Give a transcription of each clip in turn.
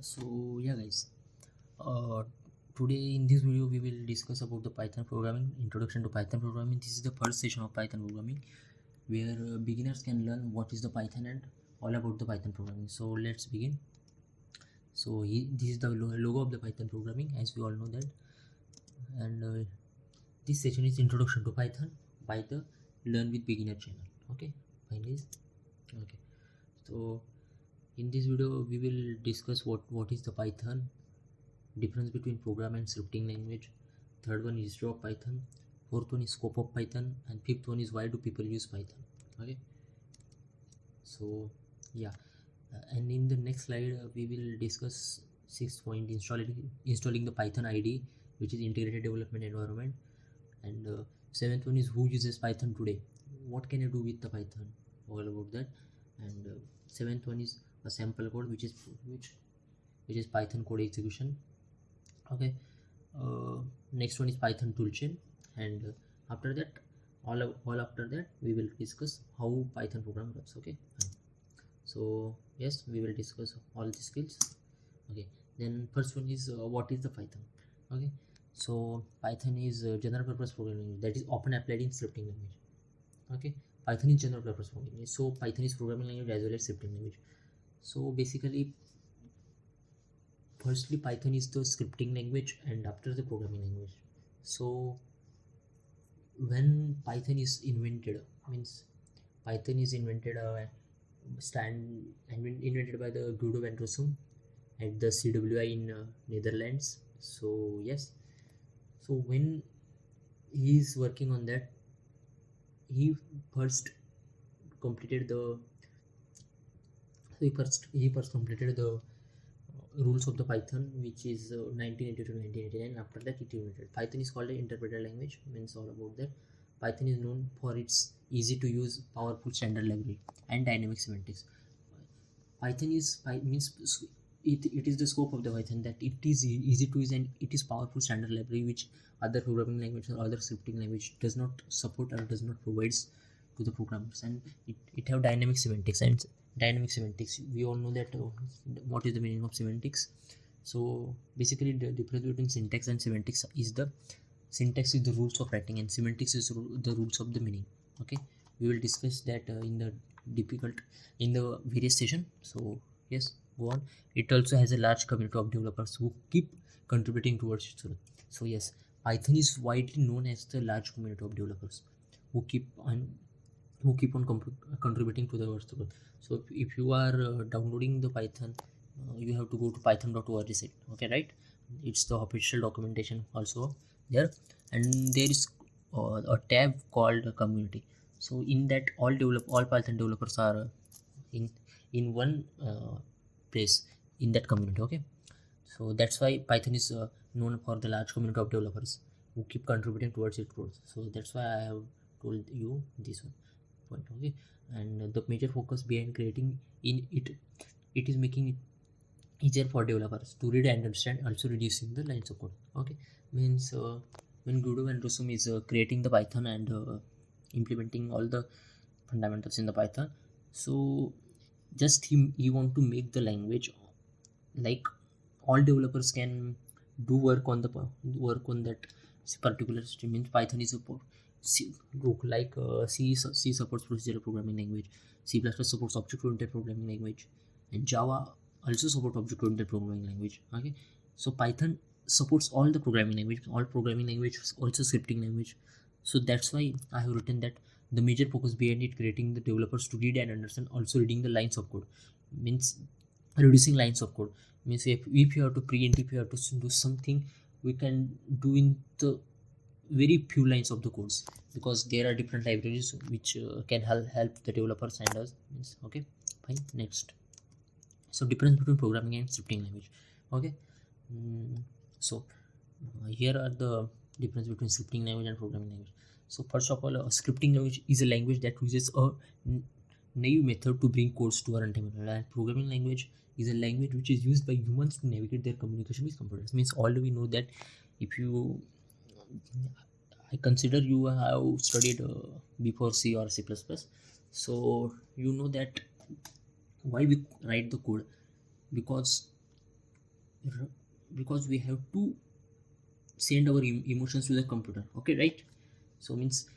So yeah guys, uh, today in this video we will discuss about the Python programming, introduction to Python programming. This is the first session of Python programming where beginners can learn what is the Python and all about the Python programming. So let's begin. So this is the logo of the Python programming, as we all know that, and this session is introduction to Python by the Learn with Beginner channel. Okay, fine guys. Okay, so in this video we will discuss what is the Python, difference between program and scripting language, third one is history of Python, fourth one is scope of Python, and fifth one is why do people use Python. Okay, so yeah, and in the next slide we will discuss sixth point, installing the Python IDE, which is integrated development environment, and seventh one is who uses Python today, what can I do with the Python, all about that, and seventh one is a sample code which is Python code execution. Okay, next one is Python toolchain, and after that all after that we will discuss how Python program runs. Okay, so yes, we will discuss all the skills. Okay, then first one is what is the Python. Okay, so Python is a general purpose programming language that is often applied in scripting language. Okay, Python is general purpose programming language, so Python is programming language as well as scripting language. So basically, firstly Python is the scripting language and after the programming language. So when Python is invented, means Python is invented invented by the Guido van Rossum at the CWI in Netherlands. So yes, so when he is working on that, he first completed the he first completed the rules of the Python, which is 1980 to 1989. After that it invented. Python is called an interpreter language, means all about that. Python is known for its easy to use, powerful standard library and dynamic semantics. Python is means it is the scope of the Python that it is easy to use and it is powerful standard library which other programming language or other scripting language does not support or does not provides to the programmers. And it have dynamic semantics, and dynamic semantics, we all know that what is the meaning of semantics. So basically the difference between syntax and semantics is the syntax is the rules of writing and semantics is the rules of the meaning. Okay, we will discuss that in the various session. So yes, go on. It also has a large community of developers who keep contributing towards its growth. So yes, Python is widely known as the large community of developers who keep on contributing to the growth. So if you are downloading the Python, you have to go to python.org site. Okay, right, it's the official documentation also there, and there is a tab called community. So in that all Python developers are in one place in that community. Okay, so that's why Python is known for the large community of developers who keep contributing towards its growth. So that's why I have told you this one point. Okay, and the major focus behind creating in it is making it easier for developers to read and understand, also reducing the lines of code. Okay, means when Guido and Rossum is creating the Python and implementing all the fundamentals in the Python, so just he want to make the language like all developers can do work on that particular stream. Means Python is support C supports procedural programming language, C++ supports object oriented programming language, and Java also support object oriented programming language. Okay, so Python supports all the programming language, all programming language, also scripting language. So that's why I have written that the major focus behind it creating the developers to read and understand, also reading the lines of code, means reducing lines of code. Means if you have to print, if you have to do something, we can do in the very few lines of the codes, because there are different libraries which can help the developers and us. Means okay, fine. Next, so difference between programming and scripting language. Okay, so here are the difference between scripting language and programming language. So first of all, a scripting language is a language that uses a naive method to bring codes to a runtime environment, and programming language is a language which is used by humans to navigate their communication with computers. Means all we know that if you I consider you have studied before C or C++, so you know that why we write the code, because because we have to send our emotions to the computer. Okay, right? So means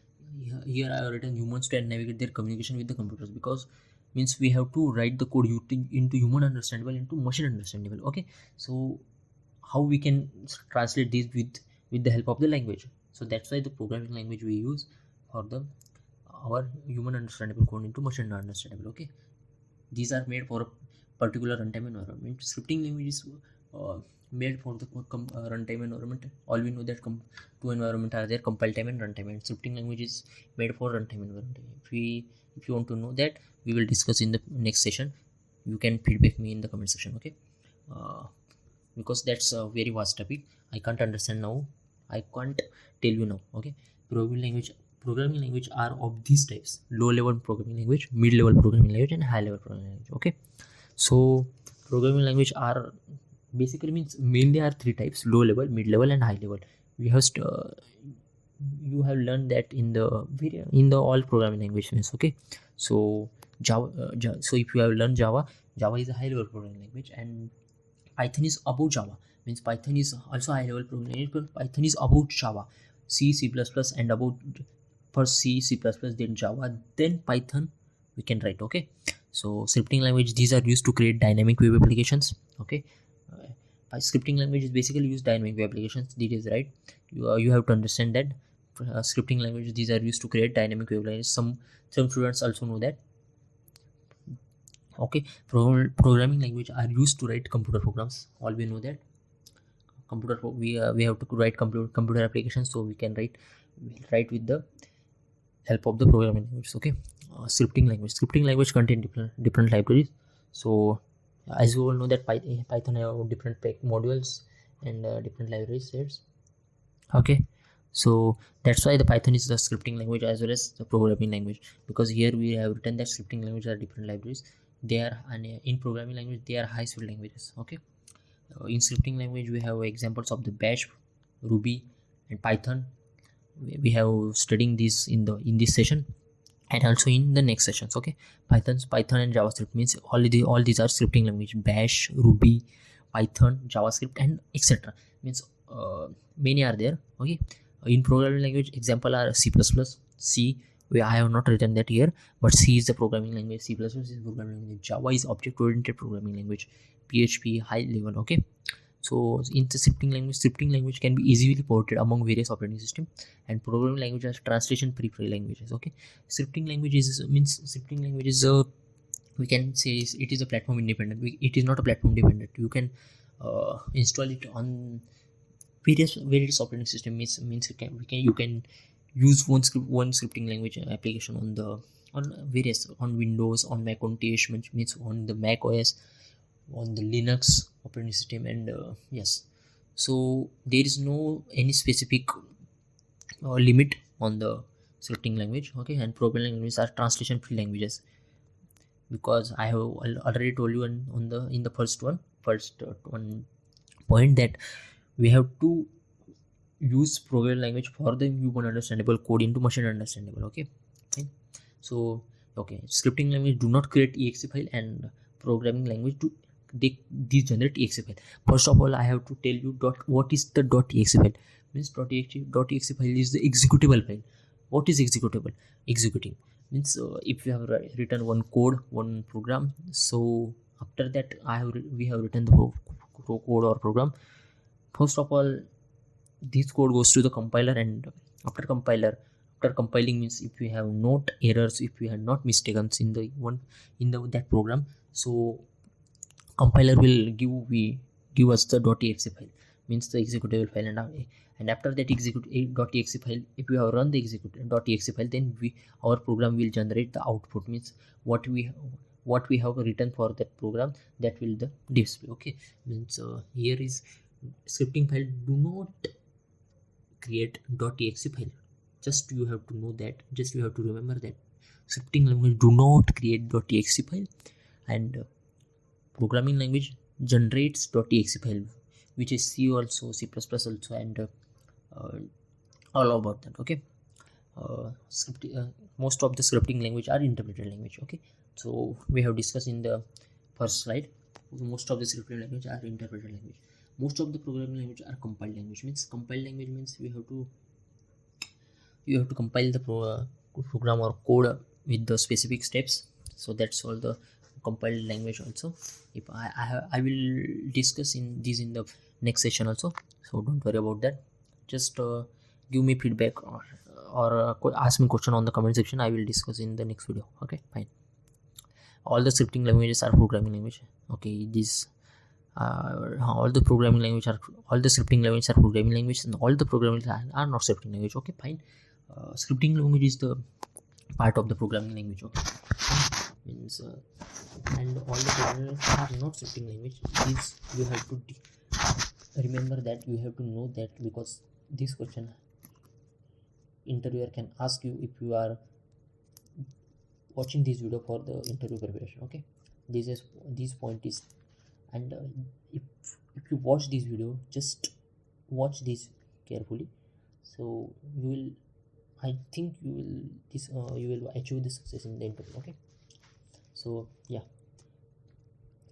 here I have written humans can navigate their communication with the computers, because means we have to write the code into human understandable, into machine understandable. Okay, so how we can translate this with the help of the language. So that's why the programming language we use for the our human understandable code into machine understandable. Okay, these are made for a particular runtime environment. Scripting language is made for the runtime environment. All we know that two environment are there: compile time and runtime. And scripting language is made for runtime environment. If you want to know that, we will discuss in the next session. You can feedback me in the comment section. Okay, uh, because that's a very vast topic. I can't understand now. I can't tell you now. Okay, programming language programming language are of these types: low level programming language, mid level programming language, and high level programming language. Okay, so programming language are basically means mainly are three types: low level, mid level, and high level. We have you have learned that in the all programming languages. Okay, so so if you have learned Java is a high level programming language, and Python is above Java. Means Python is also high level programming language, but Python is above Java. C++, and above, first C++, then Java, then Python we can write. Okay, so scripting language, these are used to create dynamic web applications. Okay, by scripting language is basically used dynamic web applications. This is right. You have to understand that scripting language, these are used to create dynamic web applications. Some students also know that. Okay, programming language are used to write computer programs. All we know that we have to write computer applications, so we can write with the help of the programming language. Okay, scripting language contain different libraries. So as you all know that Python have different modules and different library sets. Okay, so that's why the Python is the scripting language as well as the programming language, because here we have written that scripting language are different libraries. They are, and in programming language they are high speed languages. Okay, in scripting language we have examples of the Bash, Ruby, and Python. We have studying this in this session, and also in the next sessions. Okay, Python and JavaScript means all these are scripting language: Bash, Ruby, Python, JavaScript, and etc. Means many are there. Okay, in programming language example are C++, C. I have not written that here, but C is the programming language, C++ is programming language, Java is object oriented programming language, PHP high level. Okay, so in the scripting language can be easily ported among various operating systems, and programming language are translation preferred languages. Okay, scripting language is we can say it is a platform independent. It is not a platform dependent. You can install it on various operating system. Means you can use one scripting language application on various, on Windows, on Mac, on TH, means on the Mac OS, on the Linux operating system, and yes, so there is no any specific limit on the scripting language. Okay, and programming languages are translation free languages, because I have already told you in the first one point that we have to use programming language for the human understandable code into machine understandable. Okay, fine. So okay, scripting language do not create exe file, and programming language do they generate exe file. First of all, I have to tell you what is the .exe file. Means .exe file is the executable file. What is executable? Executing means if you have written one program, so after that we have written the code or program. First of all, this code goes to the compiler, and after compiling, means if we have not errors, if we have not mistakes in that program, so compiler will give us the .exe file, means the executable file, and after that .exe file, if we have run the .exe file, then our program will generate the output, means what we have written for that program, that will the display. Okay, means here is scripting file do not create .exe file. Just you have to know that, just you have to remember that scripting language do not create .exe file, and programming language generates .exe file, which is C also, C++ also, and all about that. Okay, most of the scripting language are interpreted language. Okay, so we have discussed in the first slide, most of the scripting language are interpreted language. Most of the programming language are compiled language. Means compiled language means you have to compile the program or code with the specific steps. So that's all the compiled language also. If I will discuss in this in the next session also, so don't worry about that. Just give me feedback or ask me question on the comment section. I will discuss in the next video. Okay, fine. All the scripting languages are programming language. Okay, this all the programming language are all the scripting languages are programming language, and all the programming are not scripting language. Okay, fine. Scripting language is the part of the programming language. Okay, means and all the programming are not scripting language. This you have to remember that, you have to know that, because this question interviewer can ask you if you are watching this video for the interview preparation. Okay, this point is, and if you watch this video, just watch this carefully, so you will, I think you will you will achieve the success in the interview. Okay, so yeah,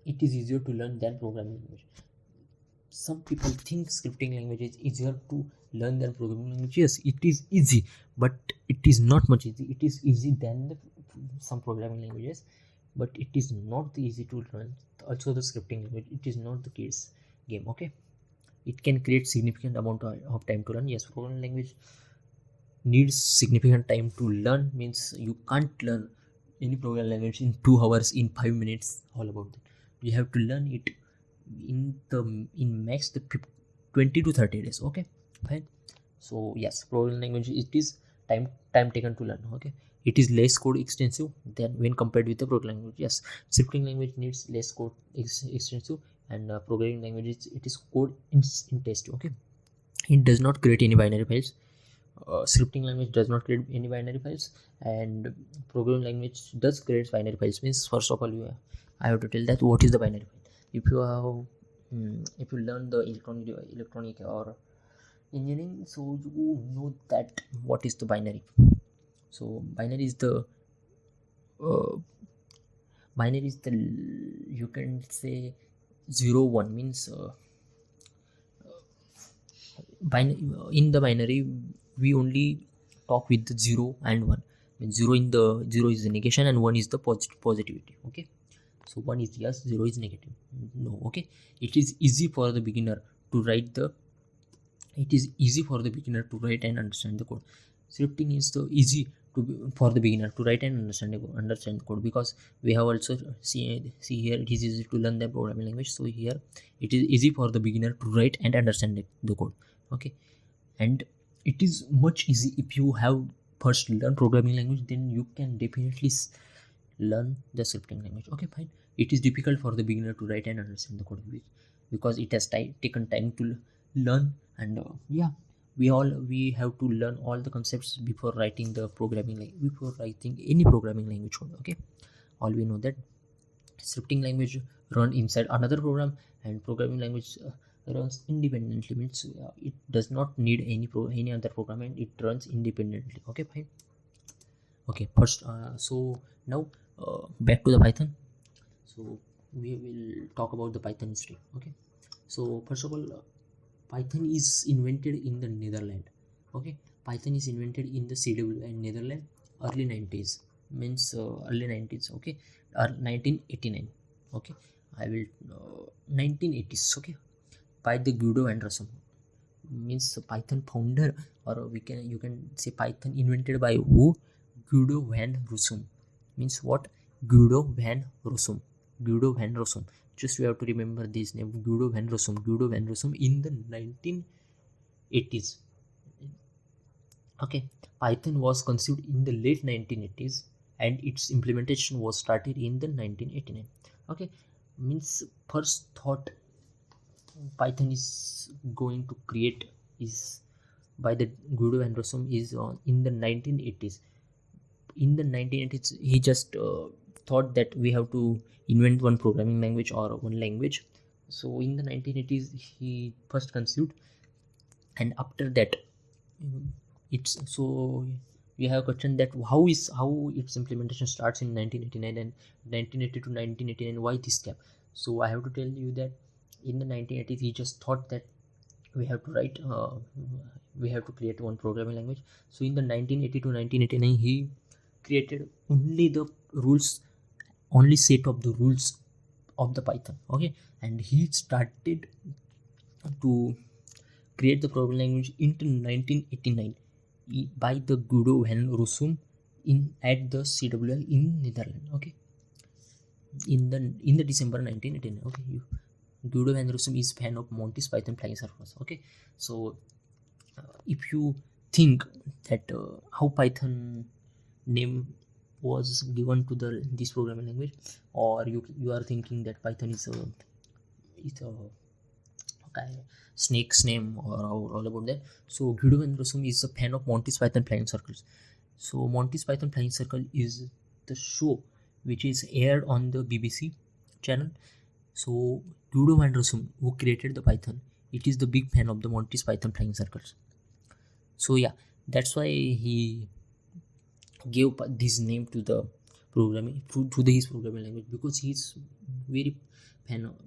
it is easier to learn than programming language. Some people think scripting language is easier to learn than programming language. Yes, it is easy, but it is not much easy. It is easy than some programming languages, but it is not easy to learn. Also the scripting language, it is not the case game. Okay, it can create significant amount of time to learn. Yes, programming language needs significant time to learn. Means you can't learn any programming language in 2 hours, in 5 minutes. All about that, you have to learn it in max the 20 to 30 days. Okay, fine. So yes, programming language, it is time taken to learn. Okay, it is less code extensive than when compared with the programming language. Yes, scripting language needs less code extensive, and programming language, it is code intensive. Okay, it does not create any binary files. Scripting language does not create any binary files, and programming language does create binary files. Means first of all, I have to tell that what is the binary file. If you have if you learn the electronic or engineering, so you know that what is the binary. So binary is the uh, you can say 0 1, means in the binary we only talk with the 0 and 1. Means 0 is the negation and 1 is the positivity. Okay, so 1 is yes, 0 is negative. No. Okay, it is easy for the beginner to write and understand the code. Scripting is the easy for the beginner to write and understand the code, because we have also see here, it is easy to learn the programming language. So here it is easy for the beginner to write and understand the code. Okay, and it is much easy if you have first learn programming language, then you can definitely learn the scripting language. Okay, fine. It is difficult for the beginner to write and understand the code, because it has taken time to learn, and yeah, we have to learn all the concepts before writing before writing any programming language code. Okay, all we know that scripting language run inside another program, and programming language runs independently. Means it does not need any other program, and it runs independently. Okay, fine. Okay, first so now back to the Python. So we will talk about the Python history. Okay, so first of all, Python is invented in the Netherlands. Okay, Python is invented in the CW and Netherlands, early 90s. Means early 90s. Okay, 1989. Okay, I will 1980s. Okay, by the Guido van Rossum. Means Python founder, or you can say Python invented by who? Guido van Rossum. Means what? Guido van Rossum. Guido van Rossum. Just you have to remember this name, Guido van Rossum. Guido van Rossum in the 1980s. Okay, Python was conceived in the late 1980s, and its implementation was started in the 1989. Okay, means first thought Python is going to create is by the Guido van Rossum is in the 1980s. In the 1980s, he just thought that we have to invent one programming language or one language. So in the 1980s, he first conceived, and after that, it's so we have a question that how its implementation starts in 1989 and 1980 to 1989. Why this gap? So I have to tell you that in the 1980s he just thought that we have to write we have to create one programming language. So in the 1980 to 1989 he created only the rules, only set of the rules of the Python. Okay, and he started to create the programming language into 1989 by the Guido van Rossum in at the CWL in Netherlands. Okay, in the December 1989. Okay, Guido van Rossum is fan of Monty's Python flying circus. Okay, so if you think that how Python name was given to the this programming language, or you are thinking that Python is a okay, snake's name or all about that. So Guido van Rossum is a fan of Monty's Python flying circles. So Monty's Python flying circle is the show which is aired on the BBC channel. So Guido van Rossum, who created the Python, it is the big fan of the Monty's Python flying circles. So yeah, that's why he gave this name to the programming to his programming language, because he's very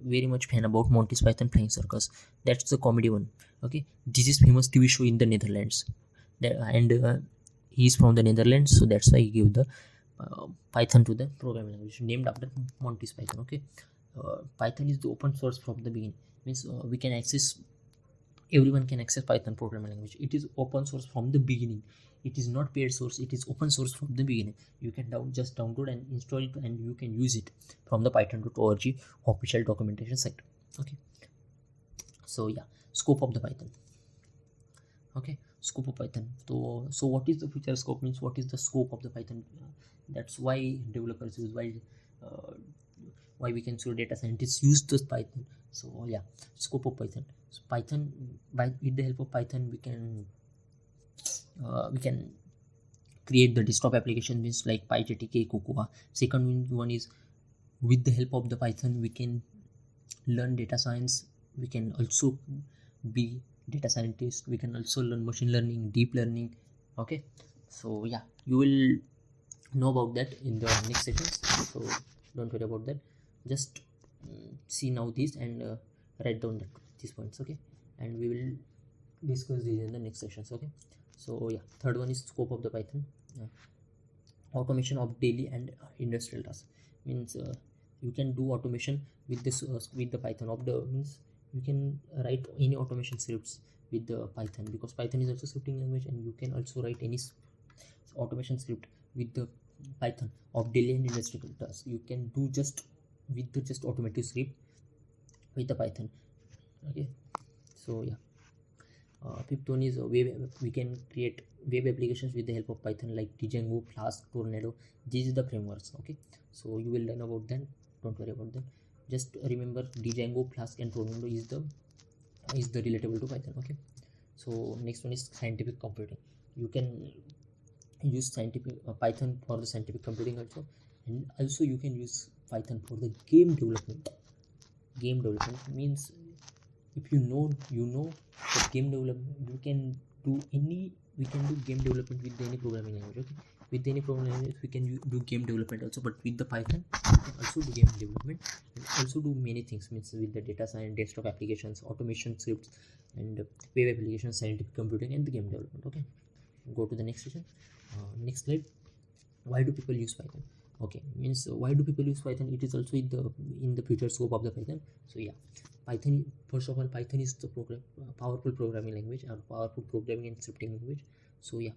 very much fan about Monty's Python flying circus. That's the comedy one. Okay, this is famous TV show in the Netherlands, and he's from the Netherlands, so that's why he gave the Python to the programming language named after Monty's Python. Okay, Python is the open source from the beginning. Means we can access, everyone can access Python programming language. It is open source from the beginning. It is not paid source, it is open source from the beginning. You can just download and install it, and you can use it from the python.org official documentation site. Okay, so yeah, scope of the Python. Okay, scope of Python. So what is the feature scope? Means what is the scope of the Python? That's why developers use, why we can say data scientists use this Python. So yeah, scope of Python. So Python, with the help of Python we can create the desktop application, means like PyJTK, Cocoa. Second one is, with the help of the Python we can learn data science. We can also be data scientist. We can also learn machine learning, deep learning. Okay, so yeah, you will know about that in the next sessions, so don't worry about that. Just see now this and write down these points. Okay, and we will discuss these in the next sessions. Okay, so yeah, third one is scope of the Python. Automation of daily and industrial tasks. Means you can do automation with this with the Python. Of the means you can write any automation scripts with the Python, because Python is also scripting language, and you can also write any automation script with the Python of daily and industrial tasks. You can do just with the automatic script with the Python. Okay, so yeah, fifth one is we can create web applications with the help of Python, like Django, Flask, Tornado. These are the frameworks. Okay, so you will learn about them, don't worry about them. Just remember Django, Flask and Tornado is the relatable to Python. Okay, so next one is scientific computing. You can use Python for the scientific computing also, and also you can use Python for the game development. Game development means, if you know that game development, we can do game development with any programming language. Okay, with any programming language we can do game development also, but with the Python we can also do game development and also do many things. Means with the data science, desktop applications, automation scripts, and web applications, scientific computing, and the game development. Okay, go to the next session. Next slide. Why do people use Python? Okay, means why do people use Python? It is also in the future scope of the Python. So yeah, Python, first of all, Python is the powerful programming language, or powerful programming and scripting language. So yeah,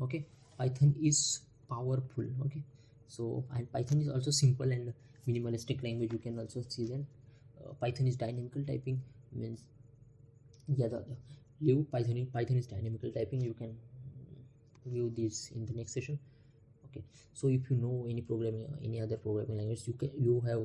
okay, Python is powerful. Okay, so, and Python is also simple and minimalistic language. You can also see that Python is dynamical typing. Means yeah, Python is dynamical typing. You can view this in the next session. Okay, so if you know any other programming language, you have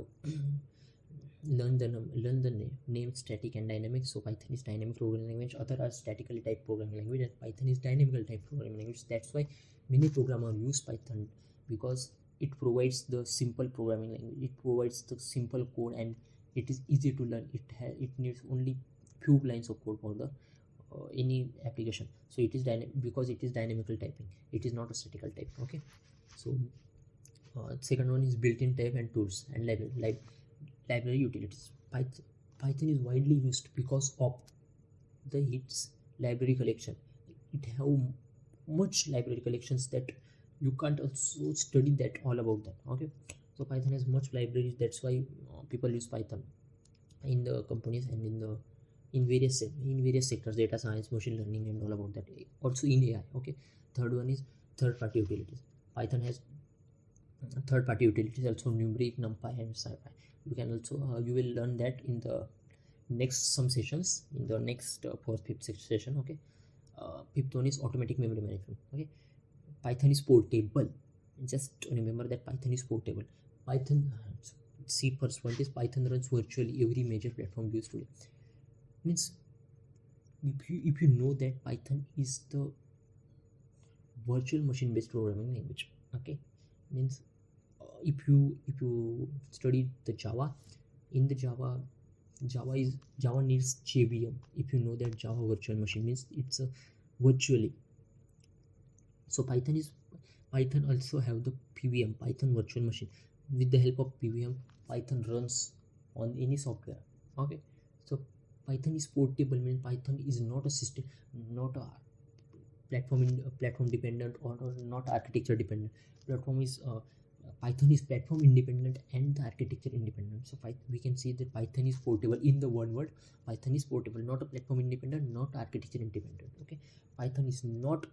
learn the name static and dynamic. So Python is dynamic programming language, other are statically typed programming language, and Python is dynamical type programming language. That's why many programmers use Python, because it provides the simple programming language. It provides the simple code, and it is easy to learn. It needs only few lines of code for the any application. So it is because it is dynamical typing. It is not a statical type. Okay, so second one is built-in type and tools and library utilities. Python is widely used because of its library collection. It have much library collections that you can't also study that all about that. Okay, so Python has much libraries. That's why people use Python in the companies and in various sectors, data science, machine learning, and all about that. Also in AI. Okay, third one is third-party utilities. Python has third-party utilities, also numeric, numpy, and scipy. You can also you will learn that in the next some sessions, in the next fourth, fifth, sixth session. Okay, fifth one is automatic memory management. Okay, Python is portable. Just remember that Python is portable. Python, see, first point is Python runs virtually every major platform used today. Means if you know that Python is the virtual machine based programming language. Okay, means if you study the Java, in the Java needs JVM. If you know that Java virtual machine means it's a virtually. So Python also have the PVM, Python virtual machine. With the help of PVM, Python runs on any software. Okay, so Python is portable, means Python is not a system, not a platform dependent, or not architecture dependent. Platform is Python is platform independent and the architecture independent. So we can see that Python is portable. In the one word, Python is portable, not a platform independent, not architecture independent. Okay, Python is not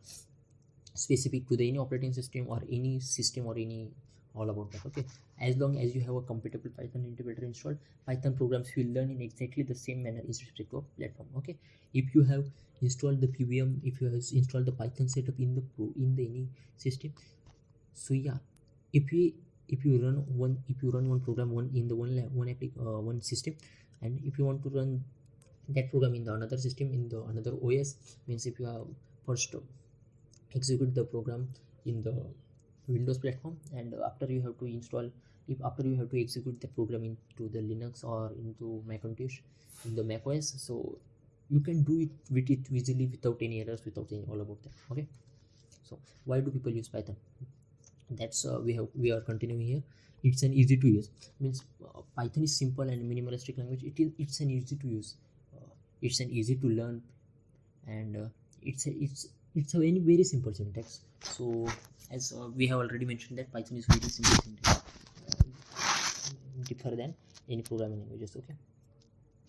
specific to the any operating system or any system or any all about that. Okay, as long as you have a compatible Python interpreter installed, Python programs will learn in exactly the same manner in respect to platform. Okay, if you have installed the PVM, if you have installed the Python setup in the any system, so yeah, if you run one program in the one system, and if you want to run that program in the another system, in the another OS, means if you have first execute the program in the Windows platform, and after you have to execute the program into the Linux or into Macintosh, in the Mac OS, so you can do it with it easily without any errors, without any all about that. Okay, so why do people use Python? That's we are continuing here. It's an easy to use, means Python is simple and minimalistic language. It's an easy to use, it's an easy to learn, and it's a very simple syntax. So as we have already mentioned that Python is very simple syntax, differ than any programming languages. Okay,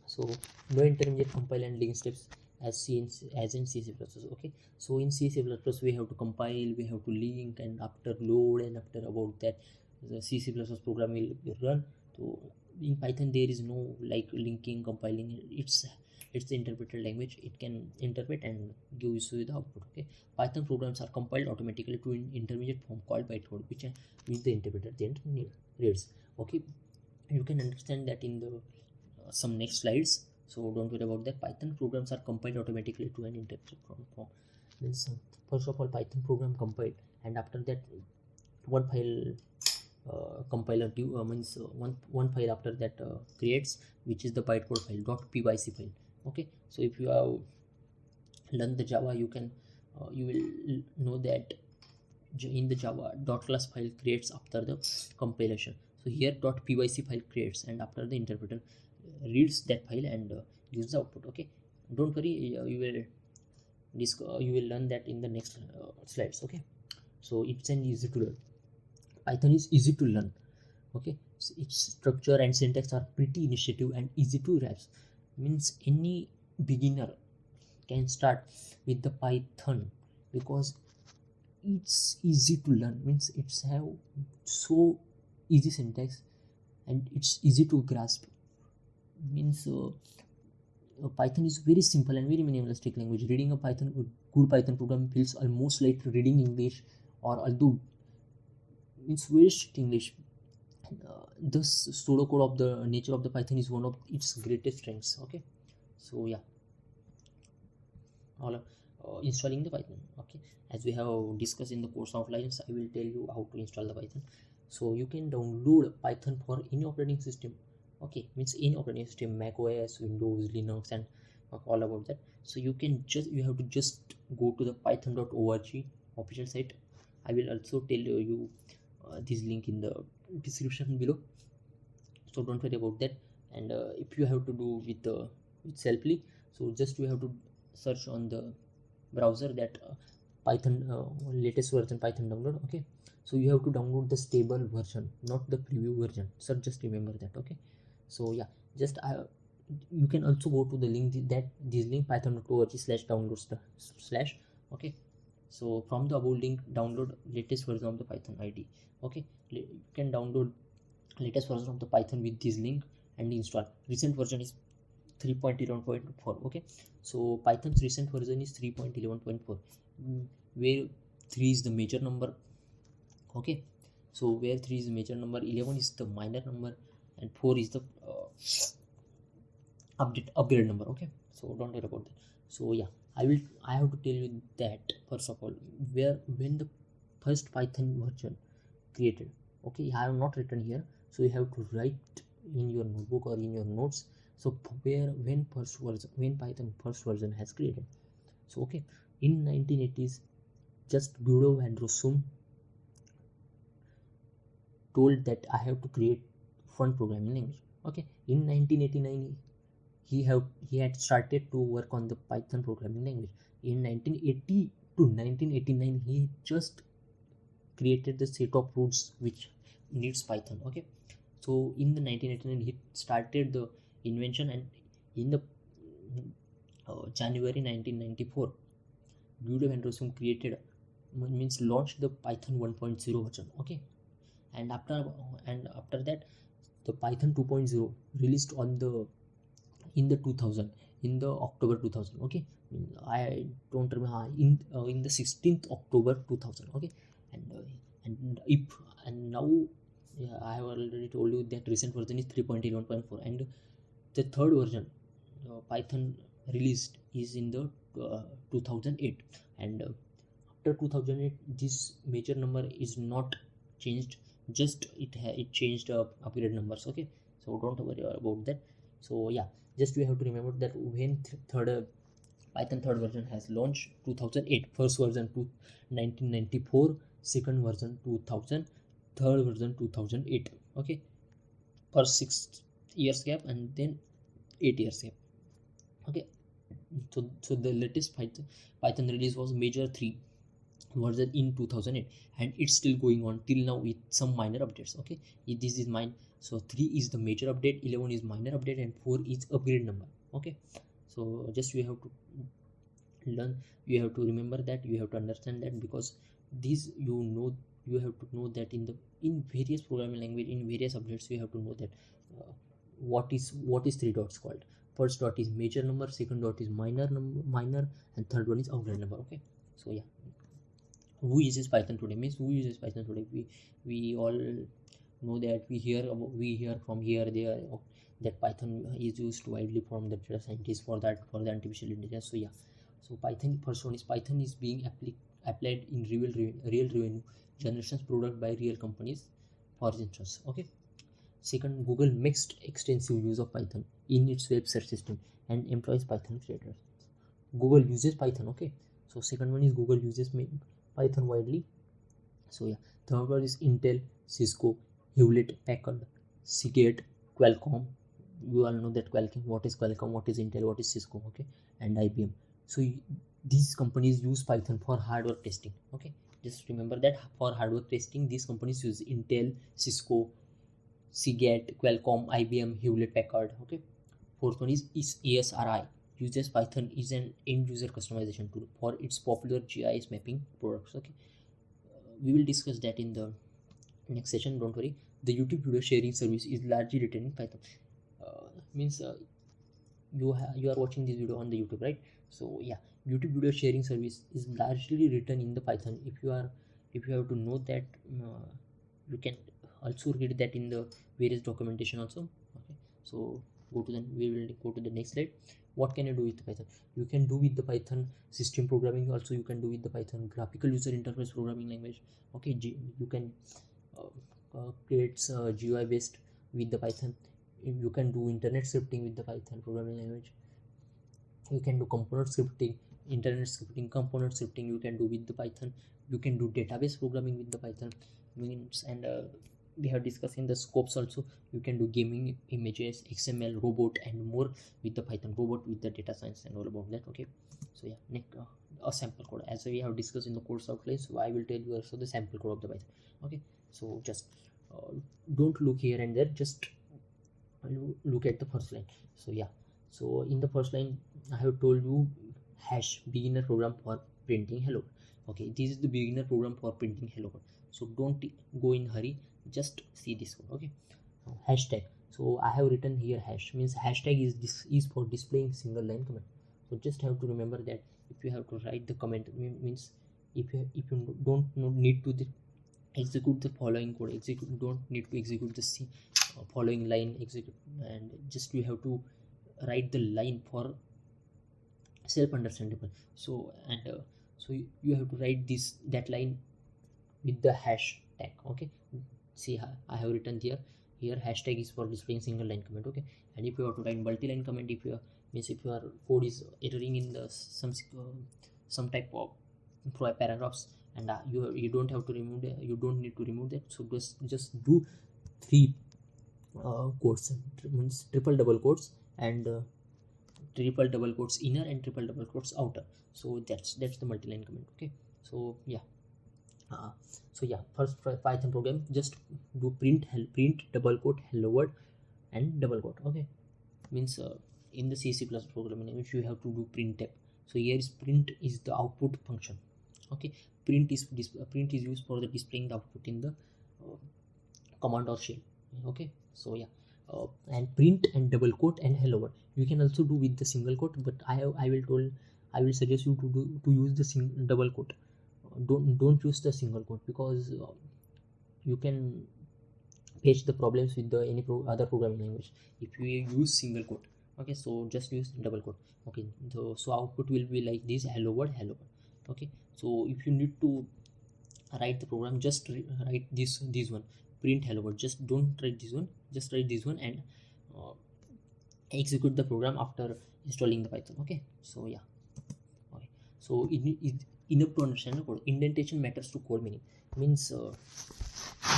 so no intermediate compile and link steps as in C++. Okay, so in C++ we have to compile, we have to link, and after load, and after about that the C++ program will run. So in Python there is no like linking, compiling. It's the interpreted language. It can interpret and give you the output. Okay, Python programs are compiled automatically to an intermediate form called bytecode, which the interpreter then reads. Okay, you can understand that in the some next slides, so don't worry about that. Python programs are compiled automatically to an interpreted form. Means first of all, Python program compiled, and after that one file compiler means one file after that creates, which is the bytecode file .pyc file. Okay, so if you have learned the Java, you can you will know that in the Java .class file creates after the compilation. So here .pyc file creates, and after the interpreter reads that file and gives the output. Okay, don't worry, you will learn that in the next slides. Okay, so it's an easy to learn. Python is easy to learn. Okay, so its structure and syntax are pretty initiative and easy to grasp. Means any beginner can start with the Python because it's easy to learn. Means it's have so easy syntax and it's easy to grasp. Means Python is very simple and very minimalistic language. Reading a good Python program feels almost like reading English, or although it's very strict English. The pseudocode of the nature of the Python is one of its greatest strengths. Okay, so yeah, all installing the Python. Okay, as we have discussed in the course outlines, I will tell you how to install the Python. So you can download Python for any operating system. Okay, means any operating system, Mac OS, Windows, Linux, and all about that. So you have to just go to the python.org official site. I will also tell you this link in the description below. so don't worry about that. And if you have to do with selfly, so just you have to search on the browser that Python latest version Python download. Okay, so you have to download the stable version, not the preview version, so just remember that. Okay, so yeah, just you can also go to the link that this link python.org/downloads slash. Okay, so from the above link download latest version of the Python IDE. Okay, you can download latest version of the Python with this link and install. Recent version is 3.11.4. Okay, so Python's recent version is 3.11.4, where 3 is the major number. Okay, so where 3 is the major number, 11 is the minor number, and 4 is the upgrade number. Okay, so don't worry about that. So yeah, I have to tell you that first of all, when the first Python version created. Okay, I have not written here, so you have to write in your notebook or in your notes. So when Python first version has created. So okay, in 1980s, just Guido van Rossum told that I have to create fun programming language. Okay, in 1989 he had started to work on the Python programming language. In 1980 to 1989 he just created the set of rules which needs Python. Okay, so in the 1989 he started the invention, and in the January 1994 Guido van Rossum launched the Python 1.0 version. Okay, and after that the Python 2.0 released in the 2000, in the October 2000. Okay, I don't remember, in the 16th October 2000. Okay, and now, yeah, I have already told you that recent version is 3.11.4, and the third version Python released is in the 2008. And after 2008 this major number is not changed, just it changed upgrade numbers. Okay, so don't worry about that. So yeah, just we have to remember that when Python third version has launched 2008, first version to 1994, second version 2000, third version 2008. Okay, for 6 years gap and then 8 years gap. Okay, so the latest Python release was major 3 version in 2008, and it's still going on till now with some minor updates. Okay, this is mine. So 3 is the major update, 11 is minor update, and 4 is upgrade number. Okay, so just you have to learn, you have to remember that, you have to understand that, because this you have to know that in various programming language, in various updates, you have to know that what is 3 dots called. First dot is major number, second dot is minor, and third one is upgrade number. Okay, so yeah, who uses Python today means who uses Python today. We all know that we hear from here there that Python is used widely from the data scientists for the artificial intelligence. So yeah, so Python is being applied in real revenue generations product by real companies, for instance. Okay, second, Google makes extensive use of Python in its web search system and employs Python creators. Google uses Python. Okay, so second one is Google uses Python widely. So yeah, third one is Intel, Cisco, Hewlett Packard, Seagate, Qualcomm. You all know that Qualcomm. What is Qualcomm? What is Intel? What is Cisco? Okay, and IBM. So these companies use Python for hardware testing. Okay, just remember that for hardware testing, these companies use Intel, Cisco, Seagate, Qualcomm, IBM, Hewlett Packard. Okay, fourth one is ESRI. Uses Python is an end user customization tool for its popular GIS mapping products. Okay, we will discuss that in the next session. Don't worry. The YouTube video sharing service is largely written in Python. Means you are watching this video on the YouTube, right? So yeah, YouTube video sharing service is largely written in the Python. If you have to know that, you can also read that in the various documentation also. Okay, so we will go to the next slide. What can you do with Python? You can do with the Python system programming. Also, you can do with the Python graphical user interface programming language. Okay, you can create GUI based with the Python. You can do internet scripting with the Python programming language. You can do component scripting, internet scripting, component scripting. You can do with the Python. You can do database programming with the Python means, and we have discussed in the scopes also. You can do gaming, images, XML, robot, and more with the Python robot, with the data science and all about that. Okay, so yeah, next a sample code, as we have discussed in the course outline. So I will tell you also the sample code of the Python. Okay, so just don't look here and there, just look at the first line. So yeah, so in the first line I have told you hash beginner program for printing hello. Okay, this is the beginner program for printing hello. So don't go in hurry, just see this one. Okay, hashtag. So I have written here hash, means hashtag is for displaying single line comment. So just have to remember that if you have to write the comment, means if you don't need to execute the following code, don't need to execute the following line execute, and just you have to write the line for self understandable. So and so you have to write that line with the hashtag. Okay, see, I have written here hashtag is for displaying single line comment. Okay, and if you have to write multi-line comment, if you means if your code is erroring in the some type of paragraphs, and you don't have to remove that, you don't need to remove that. So just do three quotes, means triple double quotes, and triple double quotes inner and triple double quotes outer. So that's the multi-line comment. Okay, so yeah, so yeah, first Python program, just do print double quote hello world and double quote. Okay, means in the C++ programming language you have to do printf. So here is print is the output function. Okay, print is used for the displaying the output in the command or shell. Okay, so yeah, and print and double quote and hello world you can also do with the single quote, but I will suggest you to use the double quote. Don't use the single quote, because you can face the problems with the other programming language if you use single quote. Okay, so just use double quote. Okay, so output will be like this: hello world, hello world. Okay, so if you need to write the program, just write this one, print hello world. Just don't write this one, just write this one, and execute the program after installing the Python. Okay, so yeah. Okay, so it enough to understand the code. Indentation matters to code meaning, means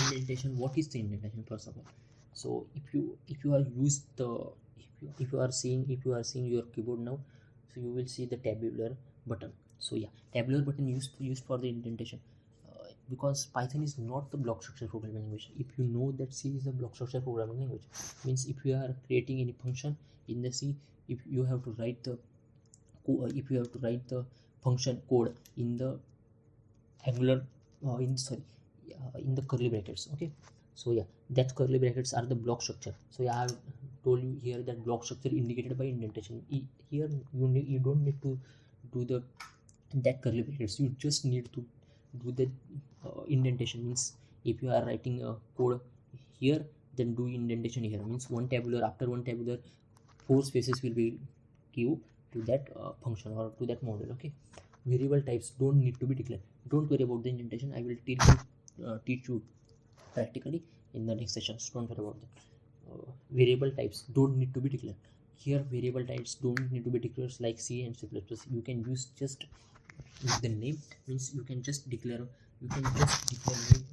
indentation. What is the indentation, first of all? So if you are used the if you are seeing your keyboard now, so you will see the tabular button. So yeah, tabular button used for the indentation, because Python is not the block structure programming language. If you know that C is a block structure programming language, means if you are creating any function in the C, if you have to write the function code in the angular in the curly brackets. Okay, so yeah, that curly brackets are the block structure. So yeah, I have told you here that block structure indicated by indentation. Here you don't need to do that curly brackets, you just need to do the indentation. Means if you are writing a code here, then do indentation here. Means one tabular, after one tabular, 4 spaces will be give to that function or to that model. Okay, variable types don't need to be declared. Don't worry about the indentation, I will teach you practically in the next sessions. Don't worry about that. Variable types don't need to be declared. Here variable types don't need to be declared like C and C++. You can use just with the name, means you can just declare name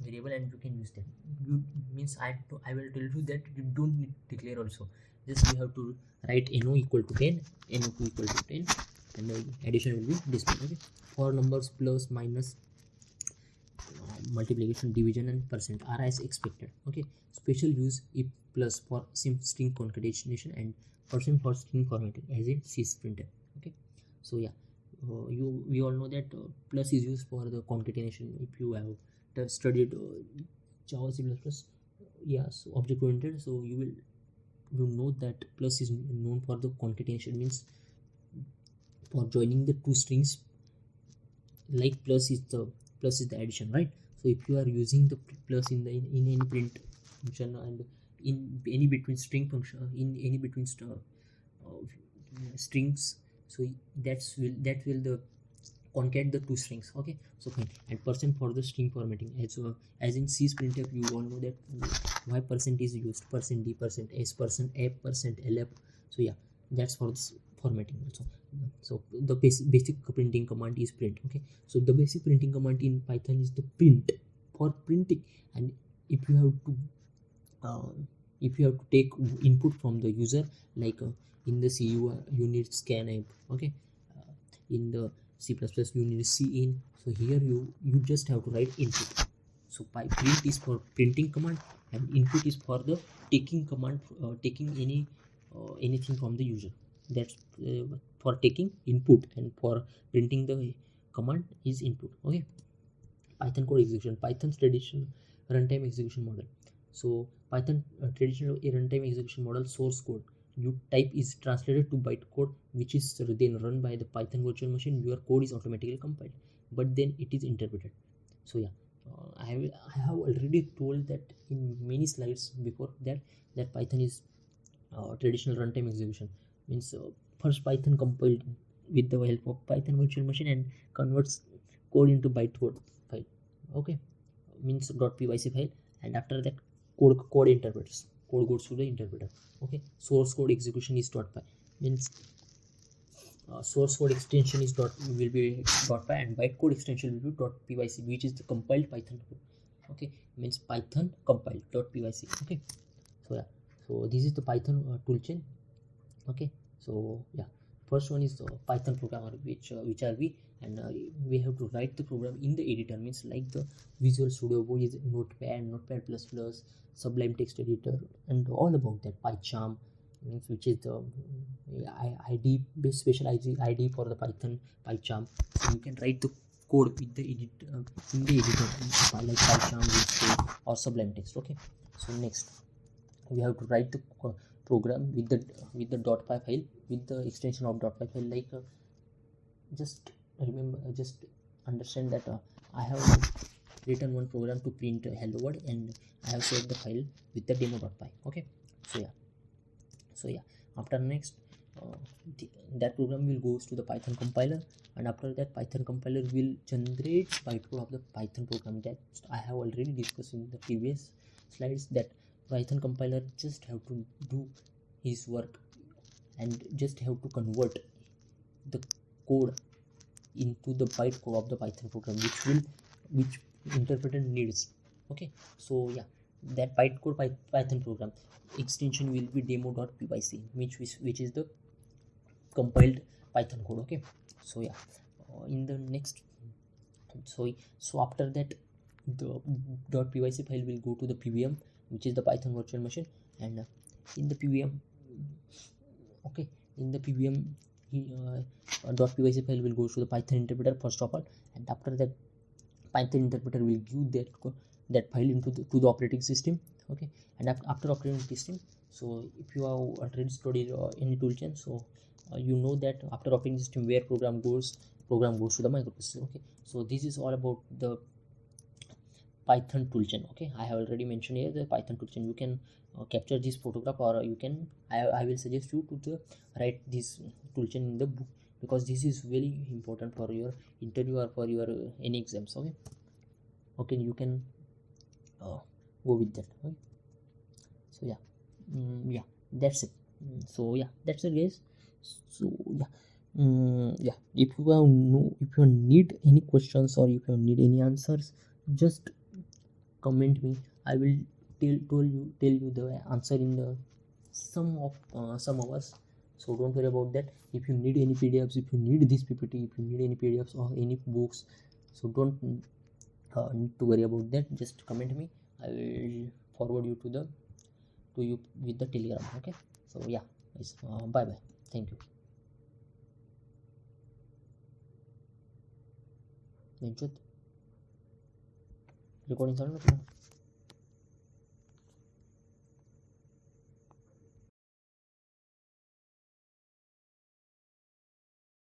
variable and you can use them. Means I will tell you that you don't need to declare also. Just you have to write no equal to 10, no2 equal to 10, and the addition will be displayed. Okay, for numbers plus minus multiplication, division, and percent are as expected. Okay, special use if plus for string concatenation and percent for string formatting, as in printf. Okay, so yeah, we all know that plus is used for the concatenation. If you have studied Java, C++, yes, object oriented, so you know that plus is known for the concatenation, means for joining the two strings. Like plus is the addition, right? So if you are using the plus in any print function, and in any between string function, in any between strings, so that will the concate the two strings. Okay, so fine. And percent for the string formatting, as in C printf, you all know that why percent is used: percent d, percent s, percent f, percent lf. So yeah, that's for this formatting also. So the basic printing command is print. Okay, so the basic printing command in Python is the print for printing. And if you have to if you have to take input from the user, like in the C you need scanf, okay, in the C++ you need cin. So here you just have to write input. So print is for printing command, and input is for the taking command, taking anything from the user. That's for taking input, and for printing the command is input. Okay. Python code execution, Python's traditional runtime execution model. So Python traditional runtime execution model, source code you type is translated to bytecode, which is then run by the Python virtual machine. Your code is automatically compiled, but then it is interpreted. So yeah, I have already told that in many slides before that Python is traditional runtime execution. Means first Python compiled with the help of Python virtual machine and converts code into bytecode file. Okay, means .pyc file, and after that code interprets, code goes to the interpreter. Okay, source code execution is .py, means source code extension is will be .py, and bytecode extension will be .pyc, which is the compiled Python code. Okay, means Python compiled .pyc. Okay, so yeah, so this is the Python toolchain. Okay, so yeah, first one is the Python programmer, which are we, and we have to write the program in the editor, means like the Visual Studio, which is Notepad++, Sublime Text Editor, and all about that. PyCharm, means which is the ID based special ID for the Python. PyCharm, so you can write the code with the in the editor, like PyCharm or Sublime Text. Okay, so next we have to write the program with the .py file, with the extension of .py file, like just remember, just understand that I have written one program to print hello world, and I have saved the file with the demo.py. Okay, so yeah, after next that program will goes to the Python compiler, and after that Python compiler will generate bytecode of the Python program that I have already discussed in the previous slides. That Python compiler just have to do his work and just have to convert the code into the bytecode of the Python program, which interpreter needs. Okay, so yeah, that bytecode Python program extension will be demo.pyc, which is the compiled Python code. Okay, so yeah, in the next, so after that the .pyc file will go to the PVM, which is the Python virtual machine, and in the PVM, okay, in the PVM .pyc file will go to the Python interpreter first of all, and after that Python interpreter will give that file into to the operating system. Okay, and after operating system, so if you have already studied any toolchain, so you know that after operating system where program goes to the microprocessor. Okay, so this is all about the Python toolchain. Okay, I have already mentioned here the Python toolchain. You can capture this photograph, or you can I will suggest you to write this toolchain in the book, because this is very important for your interview or for your any exams. Okay, you can go with that. Okay, so yeah, yeah, that's it. So yeah, that's it, guys. So yeah, yeah, if you need any questions, or if you need any answers, just comment me. I will tell you the answer in the some hours. So don't worry about that. If you need any PDFs, if you need this PPT, if you need any PDFs or any books, so don't need to worry about that. Just comment me. I will forward you to you with the Telegram. Okay, so yeah, guys, bye bye, thank you. Recording sound.